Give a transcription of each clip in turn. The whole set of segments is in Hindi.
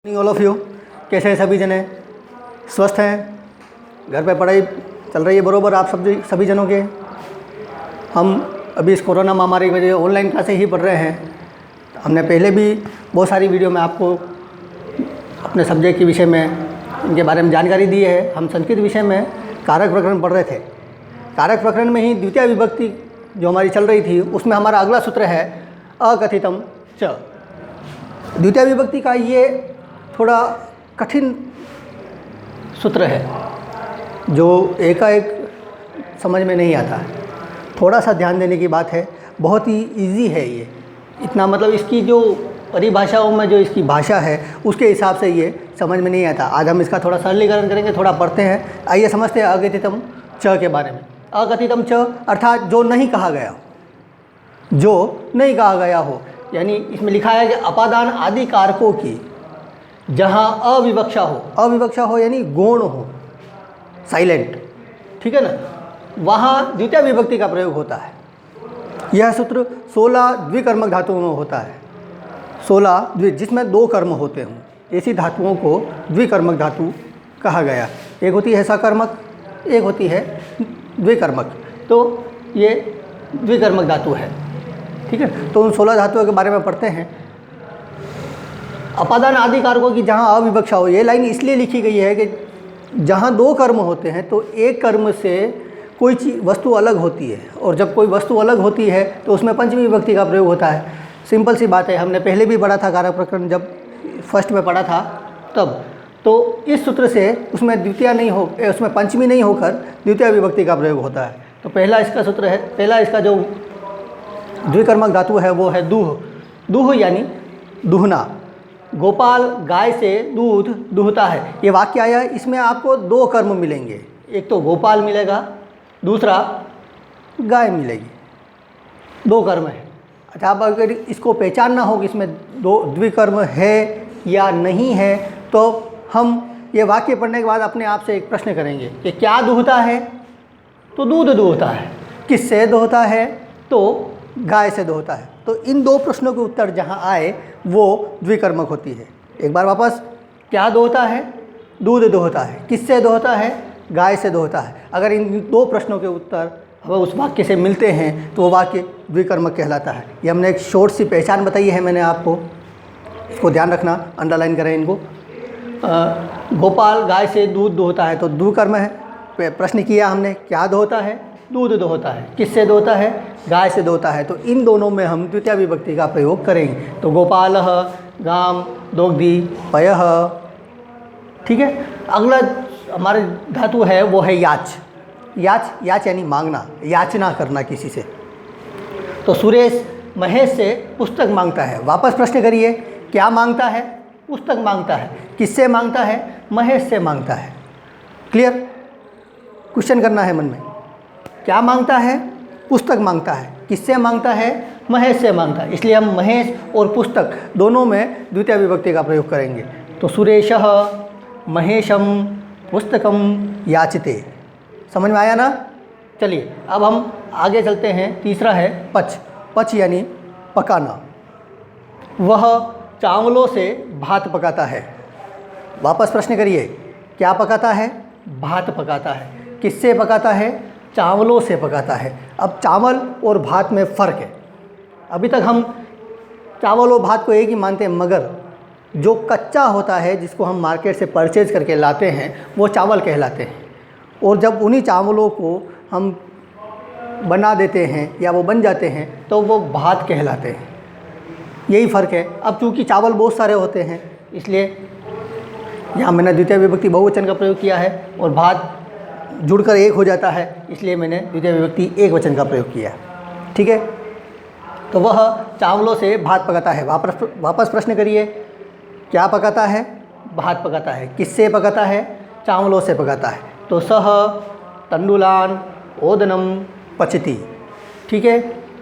Morning all of you. कैसे हैं सभी जने? स्वस्थ हैं? घर पे पढ़ाई चल रही है बरोबर आप सभी जनों के? हम अभी इस कोरोना महामारी की वजह से ऑनलाइन क्लासें ही पढ़ रहे हैं। हमने पहले भी बहुत सारी वीडियो में आपको अपने सब्जेक्ट के विषय में इनके बारे में जानकारी दी है। हम संस्कृत विषय में कारक प्रकरण पढ़ रहे थे। कारक प्रकरण में ही द्वितीय विभक्ति जो हमारी चल रही थी उसमें हमारा अगला सूत्र है अकथितम च। द्वितीय विभक्ति का ये थोड़ा कठिन सूत्र है जो एकाएक समझ में नहीं आता है। थोड़ा सा ध्यान देने की बात है। बहुत ही इजी है ये, इतना मतलब इसकी जो परिभाषाओं में जो इसकी भाषा है उसके हिसाब से ये समझ में नहीं आता। आज हम इसका थोड़ा सरलीकरण करेंगे, थोड़ा पढ़ते हैं। आइए समझते हैं अकथितम च के बारे में। अकथितम च अर्थात जो नहीं कहा गया, जो नहीं कहा गया हो, यानी इसमें लिखा है कि अपादान आदि कारकों की जहाँ अविवक्षा हो यानी गौण हो, साइलेंट, ठीक है ना, वहाँ द्वितीय विभक्ति का प्रयोग होता है। यह सूत्र 16 द्विकर्मक धातुओं में होता है। 16 जिसमें 2 कर्म होते हों, ऐसी धातुओं को द्विकर्मक धातु कहा गया। एक होती है सकर्मक, एक होती है द्विकर्मक। तो ये द्विकर्मक धातु है, ठीक है। तो उन 16 धातुओं के बारे में पढ़ते हैं। अपादान आदि कारकों की जहाँ अविवक्षा हो, ये लाइन इसलिए लिखी गई है कि जहाँ 2 कर्म होते हैं तो एक कर्म से कोई चीज़ वस्तु अलग होती है, और जब कोई वस्तु अलग होती है तो उसमें पंचमी विभक्ति का प्रयोग होता है। सिंपल सी बात है, हमने पहले भी पढ़ा था कारक प्रकरण, जब फर्स्ट में पढ़ा था तब। तो इस सूत्र से उसमें द्वितीय नहीं हो, उसमें पंचमी नहीं होकर द्वितीय विभक्ति का प्रयोग होता है। तो पहला इसका सूत्र है, पहला इसका जो द्विकर्मक धातु है वो है दूह। दूह यानी दूहना। गोपाल गाय से दूध दूहता है, ये वाक्य आया। इसमें आपको 2 कर्म मिलेंगे, एक तो गोपाल मिलेगा, दूसरा गाय मिलेगी। 2 कर्म है। अच्छा, अब अगर इसको पहचानना हो कि इसमें 2 द्विकर्म है या नहीं है, तो हम ये वाक्य पढ़ने के बाद अपने आप से एक प्रश्न करेंगे कि क्या दूहता है? तो दूध दूहता है। किससे दूहता है? तो गाय से दोहता है। तो इन 2 प्रश्नों के उत्तर जहाँ आए वो द्विकर्मक होती है। एक बार वापस, क्या दोहता है? दूध दोहता है। किससे दोहता है? गाय से दोहता है। अगर इन 2 प्रश्नों के उत्तर हमें उस वाक्य से मिलते हैं तो वो वाक्य द्विकर्मक कहलाता है। ये हमने एक शॉर्ट सी पहचान बताई है मैंने आपको, इसको ध्यान रखना, अंडरलाइन करें इनको। गोपाल गाय से दूध दोहता है तो द्विकर्म है। प्रश्न किया हमने, क्या दोहता है? दूध दोहता है। किससे दोहता है? गाय से दोहता है। तो इन दोनों में हम द्वितीय विभक्ति का प्रयोग करेंगे। तो गोपालः गाम दोग्धी पयः, ठीक है। अगला हमारे धातु है वो है याच। याच यानी मांगना, याचना करना किसी से। तो सुरेश महेश से पुस्तक मांगता है। वापस प्रश्न करिए, क्या मांगता है? पुस्तक मांगता है। किससे मांगता है? महेश से मांगता है। क्लियर? क्वेश्चन करना है मन में। क्या मांगता है? पुस्तक मांगता है। किससे मांगता है? महेश से मांगता है। इसलिए हम महेश और पुस्तक दोनों में द्वितीय विभक्ति का प्रयोग करेंगे। तो सुरेशः महेशम पुस्तकम याचते। समझ में आया ना? चलिए अब हम आगे चलते हैं। तीसरा है पच। पच यानी पकाना। वह चावलों से भात पकाता है। वापस प्रश्न करिए, क्या पकाता है? भात पकाता है। किससे पकाता है? चावलों से पकाता है। अब चावल और भात में फ़र्क है। अभी तक हम चावल और भात को एक ही मानते हैं, मगर जो कच्चा होता है जिसको हम मार्केट से परचेज करके लाते हैं वो चावल कहलाते हैं। और जब उन्हीं चावलों को हम बना देते हैं या वो बन जाते हैं तो वो भात कहलाते हैं। यही फ़र्क है। अब चूँकि चावल बहुत सारे होते हैं इसलिए यहाँ मैंने द्वितीय विभक्ति बहुवचन का प्रयोग किया है, और भात जुड़कर एक हो जाता है इसलिए मैंने द्वितीय विभक्ति एकवचन का प्रयोग किया, ठीक है। तो वह चावलों से भात पकाता है। वापस प्रश्न करिए, क्या पकाता है? भात पकाता है। किससे पकाता है? चावलों से पकाता है। तो सह तंडुलान ओदनम पचती, ठीक है।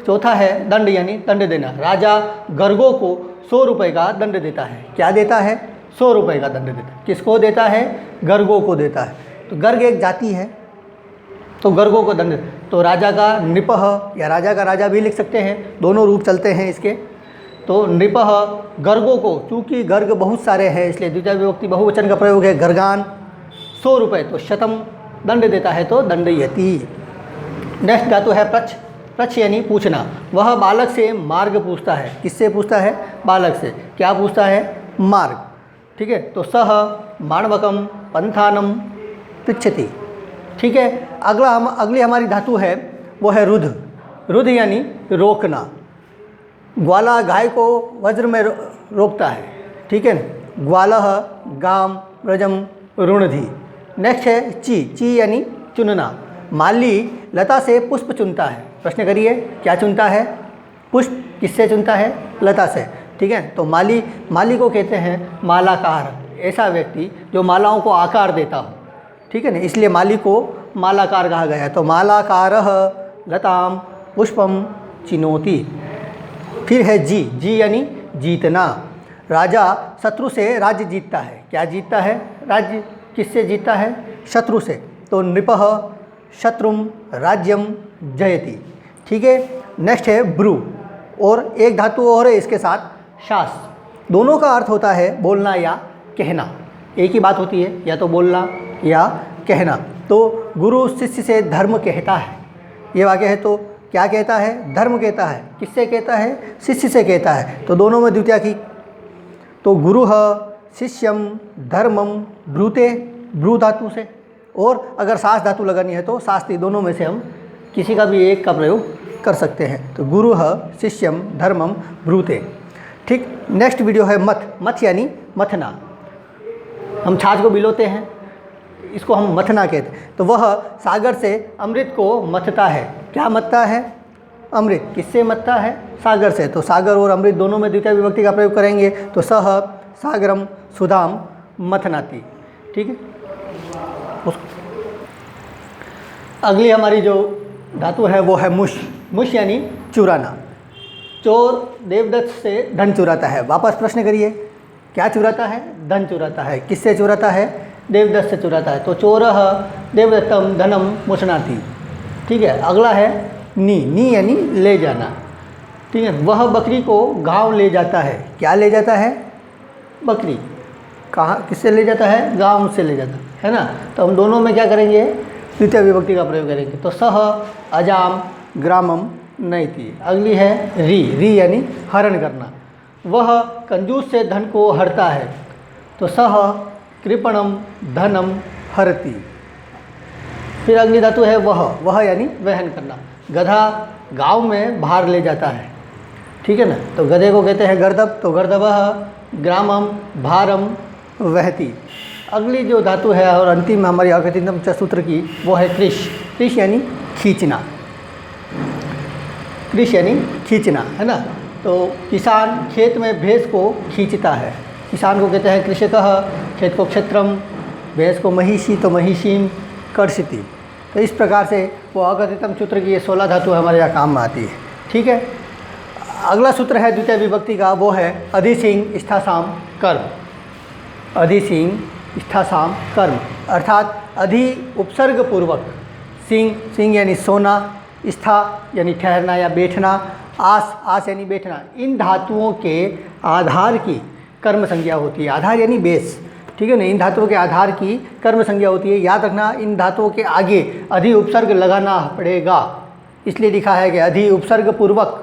चौथा है दंड यानी दंड देना। राजा गर्गों को 100 रुपये का दंड देता है। क्या देता है? 100 रुपये का दंड देता है। किसको देता है? गर्गों को देता है। तो गर्ग एक जाति है, तो गर्गों को दंड। तो राजा का नृपः या राजा का राजा भी लिख सकते हैं, दोनों रूप चलते हैं इसके। तो नृपः गर्गों को, चूँकि गर्ग बहुत सारे हैं इसलिए द्वितीय विभक्ति बहुवचन का प्रयोग है, गर्गान 100 रुपये, तो शतम दंड देता है तो दंडयति। नेक्स्ट धातु है प्रच। प्रच यानी पूछना। वह बालक से मार्ग पूछता है। किससे पूछता है? बालक से। क्या पूछता है? मार्ग। ठीक है, तो सह माणवकम पंथानम पृच्छति। ठीक है, अगली हमारी धातु है वो है रुध। रुध यानी रोकना। ग्वाला गाय को वज्र में रोकता है। ठीक है, ग्वालह गाम व्रजम रुणधि। नेक्स्ट है ची। ची यानी चुनना। माली लता से पुष्प चुनता है। प्रश्न करिए, क्या चुनता है? पुष्प। किससे चुनता है? लता से। ठीक है, तो माली को कहते हैं मालाकार, ऐसा व्यक्ति जो मालाओं को आकार देता हो। ठीक है ना, इसलिए माली को मालाकार कहा गया है। तो मालाकारः लताम पुष्पम चिनोति। फिर है जी। जी यानी जीतना। राजा शत्रु से राज्य जीतता है। क्या जीतता है? राज्य। किससे जीतता है? शत्रु से। तो नृपः शत्रुम राज्यम जयति। ठीक है, नेक्स्ट है ब्रू। और एक धातु और है इसके साथ, शास। दोनों का अर्थ होता है बोलना या कहना। एक ही बात होती है, या तो बोलना या कहना। तो गुरु शिष्य से धर्म कहता है, ये वाक्य है। तो क्या कहता है? धर्म कहता है। किससे कहता है? शिष्य से कहता है। तो दोनों में द्वितीया की। तो गुरुः शिष्यम धर्मम ब्रूते, ब्रू धातु से। और अगर सास धातु लगानी है तो शास्त्री, दोनों में से हम किसी का भी एक का प्रयोग कर सकते हैं। तो गुरुः शिष्यम धर्मम ब्रूते। ठीक, नेक्स्ट वीडियो है मथ। मथ यानी मथना। हम छाछ को भिगोते हैं, इसको हम मथना कहते हैं। तो वह सागर से अमृत को मथता है। क्या मथता है? अमृत। किससे मथता है? सागर से। तो सागर और अमृत दोनों में द्वितीय विभक्ति का प्रयोग करेंगे। तो सह सागरम सुधाम मथनाति। ठीक है, अगली हमारी जो धातु है वो है मुश। मुश यानी चुराना। चोर देवदत्त से धन चुराता है। वापस प्रश्न करिए, क्या चुराता है? धन चुराता है। किससे चुराता है? देवदत्त से चुराता है। तो चोरः देवदत्तम धनम मुचनाति। ठीक है, अगला है नी। नी यानी ले जाना। ठीक है, वह बकरी को गांव ले जाता है। क्या ले जाता है? बकरी। कहाँ, किससे ले जाता है? गांव से ले जाता है ना। तो हम दोनों में क्या करेंगे? द्वितीय विभक्ति का प्रयोग करेंगे। तो सह अजाम ग्रामम नयति। अगली है री। री यानी हरण करना। वह कंजूस से धन को हरता है। तो सह कृपणम धनम हरति। फिर अगली धातु है वह। वह यानी वहन करना। गधा गांव में भार ले जाता है। ठीक है ना, तो गधे को कहते हैं गर्दभ। तो गर्दभः ग्रामम भारम वहति। अगली जो धातु है और अंतिम हमारी आकृतितम सूत्र की वो है कृष। कृष यानी खींचना। कृष यानी खींचना, है ना। तो किसान खेत में भैंस को खींचता है। किसान को कहते हैं कृषकः। खेत को क्षेत्रम, भैंस को महिषी, तो महिषीम कर्षति। तो इस प्रकार से वो अकथितम सूत्र की ये 16 धातु हमारे यहाँ काम में आती है। ठीक है, अगला सूत्र है द्वितीय विभक्ति का, वो है अधिसिंह स्थासाम कर्म। अधिसिंह स्थासाम कर्म अर्थात अधि उपसर्ग पूर्वक। सिंह, सिंह यानी सोना, स्था यानी ठहरना या बैठना, आस, आस यानी बैठना। इन धातुओं के आधार की कर्म संज्ञा होती है। आधार यानी बेस। ठीक है ना, इन धातुओं के आधार की कर्म संज्ञा होती है। याद रखना, इन धातुओं के आगे अधि उपसर्ग लगाना पड़ेगा, इसलिए लिखा है कि अधि उपसर्ग पूर्वक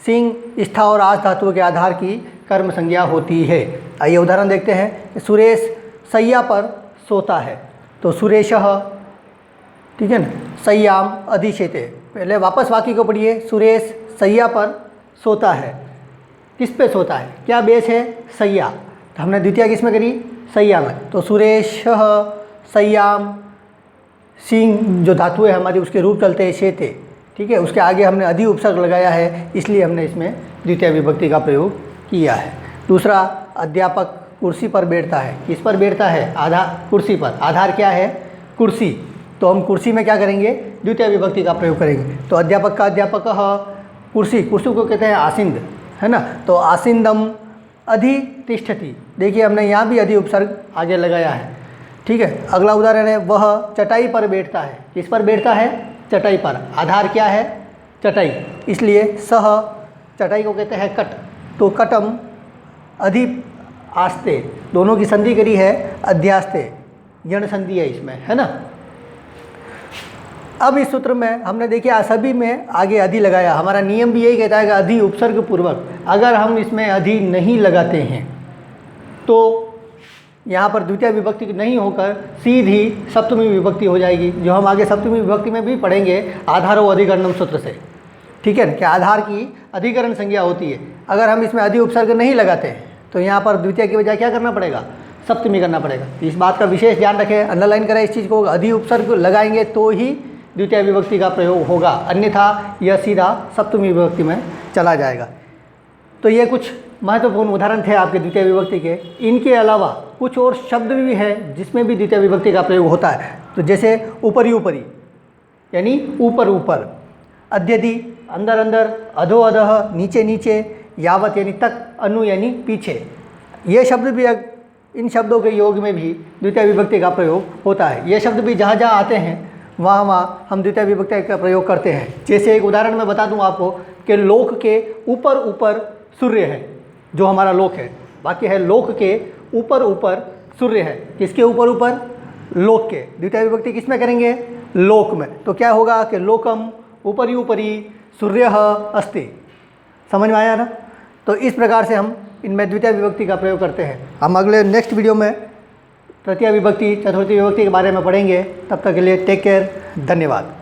सिंह, स्था और आस धातुओं के आधार की कर्म संज्ञा होती है। आइए उदाहरण देखते हैं। सुरेश सैया पर सोता है। तो सुरेशः, ठीक है ना, सय्याम अधिशेते। पहले वापस वाक्य को पढ़िए। सुरेश सैया पर सोता है। किस पे सोता है? क्या बेस है? सैया। तो हमने द्वितीय किस में करी? सैया में। तो सुरेशः सय्याम, सिंह जो धातु है हमारी उसके रूप चलते हैं शेते। ठीक है, उसके आगे हमने अधि उपसर्ग लगाया है, इसलिए हमने इसमें द्वितीय विभक्ति का प्रयोग किया है। दूसरा, अध्यापक कुर्सी पर बैठता है। किस पर बैठता है? आधार, कुर्सी पर। आधार क्या है? कुर्सी। तो हम कुर्सी में क्या करेंगे? द्वितीय विभक्ति का प्रयोग करेंगे। तो अध्यापक का अध्यापकः, कुर्सी, कुर्सी को कहते हैं आसींद, है ना। तो आसींदम अधितिष्ठति। देखिए हमने यहाँ भी अधि उपसर्ग आगे लगाया है। ठीक है, अगला उदाहरण है वह चटाई पर बैठता है। किस पर बैठता है? चटाई पर। आधार क्या है? चटाई, इसलिए सह, चटाई को कहते हैं कट। तो कटम अधि आस्ते, दोनों की संधि करी है अध्यास्ते, यण संधि है इसमें, है ना। अब इस सूत्र में हमने देखिए सभी में आगे अधि लगाया, हमारा नियम भी यही कहता है कि अधि उपसर्ग पूर्वक, अगर हम इसमें अधि नहीं लगाते हैं तो यहाँ पर द्वितीय विभक्ति नहीं होकर सीधी सप्तमी विभक्ति हो जाएगी, जो हम आगे सप्तमी विभक्ति में भी पढ़ेंगे आधारो अधिकरणम सूत्र से, ठीक है, कि आधार की अधिकरण संज्ञा होती है। अगर हम इसमें अधि उपसर्ग नहीं लगाते हैं तो यहाँ पर द्वितीय की बजाय क्या करना पड़ेगा, सप्तमी करना पड़ेगा। इस बात का विशेष ध्यान रखें, अंडरलाइन करें इस चीज़ को, अधि उपसर्ग लगाएंगे तो ही द्वितीय विभक्ति का प्रयोग होगा, अन्यथा यह सीधा सप्तमी विभक्ति में चला जाएगा। तो ये कुछ महत्वपूर्ण उदाहरण थे आपके द्वितीय विभक्ति के। इनके अलावा कुछ और शब्द भी हैं जिसमें भी द्वितीय विभक्ति का प्रयोग होता है। तो जैसे ऊपरी ऊपरी यानी ऊपर ऊपर, अध्यधि अंदर अंदर, अधो अधः नीचे नीचे, यावत यानी तक, अनु यानी पीछे, ये शब्द भी इन शब्दों के योग में भी द्वितीय विभक्ति का प्रयोग होता है। ये शब्द भी जहाँ जहाँ आते हैं वहाँ वहाँ हम द्वितीय विभक्ति का प्रयोग करते हैं। जैसे एक उदाहरण मैं बता दूँ आपको कि लोक के ऊपर ऊपर सूर्य है, जो हमारा लोक है, बाकी है लोक के ऊपर ऊपर सूर्य है। किसके ऊपर ऊपर, लोक के। द्वितीय विभक्ति किस में करेंगे, लोक में। तो क्या होगा कि लोकम ऊपरी ऊपरी सूर्यः अस्ति। समझ में आया ना। तो इस प्रकार से हम इनमें द्वितीय विभक्ति का प्रयोग करते हैं। हम अगले नेक्स्ट वीडियो में तृतीय विभक्ति, चतुर्थी विभक्ति के बारे में पढ़ेंगे। तब तक के लिए टेक केयर, धन्यवाद।